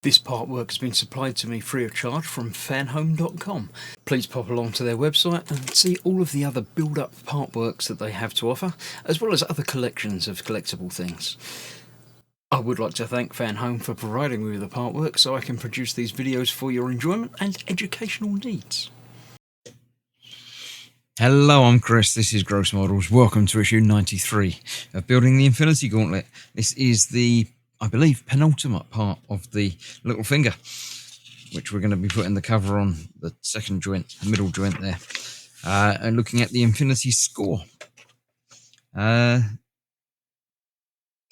This part work has been supplied to me free of charge from Fanhome.com. Please pop along to their website and see all of the other build-up part works that they have to offer, as well as other collections of collectible things. I would like to thank Fanhome for providing me with the part work so I can produce these videos for your enjoyment and educational needs. Hello, I'm Chris, this is Gross Models. Welcome to issue 93 of Building the Infinity Gauntlet. This is the, I believe, penultimate part of the little finger, which we're going to be putting the cover on the second joint, the middle joint there, and looking at the Infinity score. Don't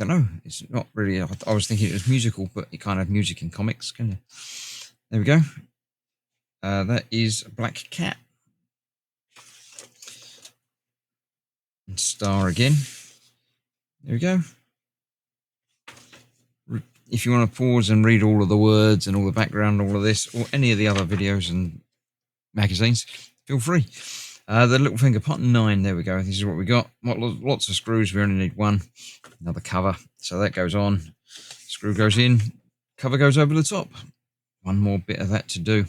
know, it's not really, I was thinking it was musical, but you can't have music in comics, can you? There we go. That is Black Cat. And star again. There we go. If you want to pause and read all of the words and all the background, all of this, or any of the other videos and magazines, feel free. The little finger, part 9, there we go. This is what we got. Lots of screws, we only need one. Another cover, so that goes on. Screw goes in, cover goes over the top. One more bit of that to do.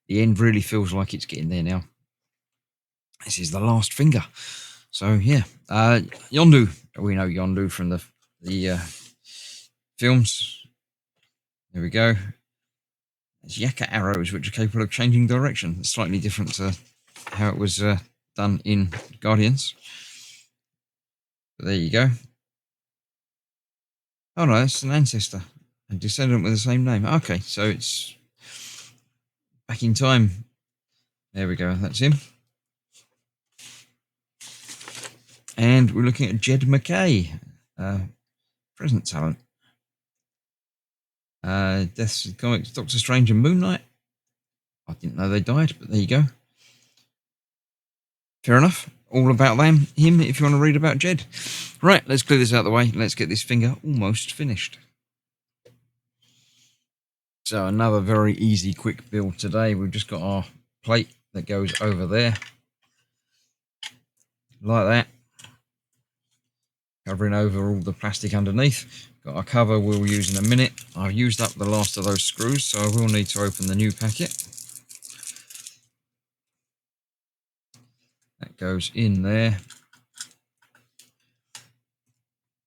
The end really feels like it's getting there now. This is the last finger. So yeah, Yondu. We know Yondu from the films. There we go. There's Yaka arrows, which are capable of changing direction. It's slightly different to how it was done in Guardians. But there you go. Oh no, it's an ancestor, a descendant with the same name. Okay, so it's back in time. There we go. That's him. And we're looking at Jed McKay, present talent. Deaths of Comics, Doctor Strange and Moon Knight. I didn't know they died, but there you go. Fair enough. All about him if you want to read about Jed. Right, let's clear this out of the way. Let's get this finger almost finished. So another very easy, quick build today. We've just got our plate that goes over there. Like that. Covering over all the plastic underneath. Got our cover we'll use in a minute. I've used up the last of those screws, so I will need to open the new packet. That goes in there.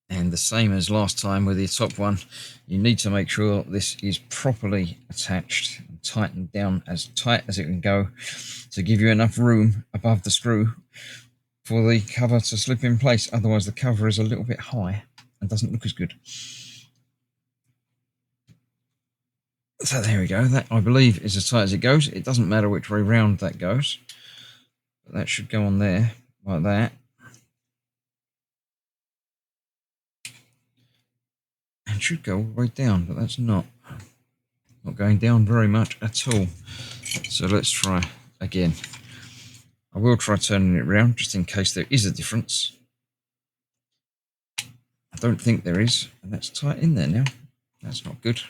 And the same as last time with the top one, you need to make sure this is properly attached and tightened down as tight as it can go to give you enough room above the screw for the cover to slip in place. Otherwise the cover is a little bit high and doesn't look as good. So there we go. That, I believe, is as tight as it goes. It doesn't matter which way round that goes. But that should go on there, like that. And should go all the way down, but that's not going down very much at all. So let's try again. I will try turning it around just in case there is a difference. I don't think there is, and that's tight in there now. That's not good.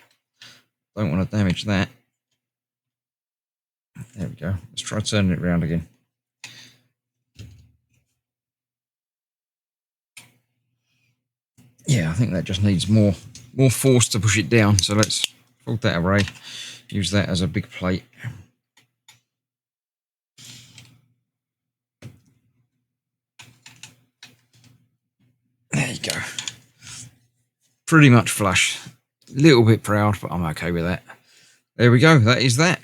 Don't want to damage that. There we go. Let's try turning it around again. Yeah, I think that just needs more force to push it down. So let's fold that away. Use that as a big plate. There you go. Pretty much flush. A little bit proud, but I'm okay with that. There we go. That is that.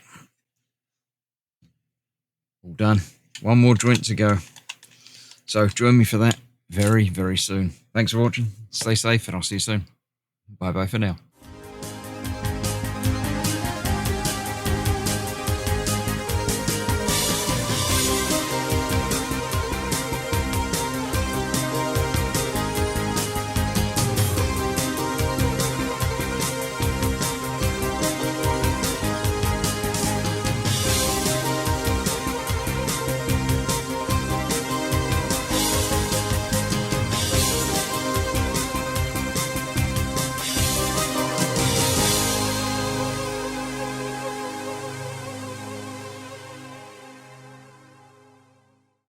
All done. One more joint to go. So join me for that very, very soon. Thanks for watching. Stay safe and I'll see you soon. Bye-bye for now.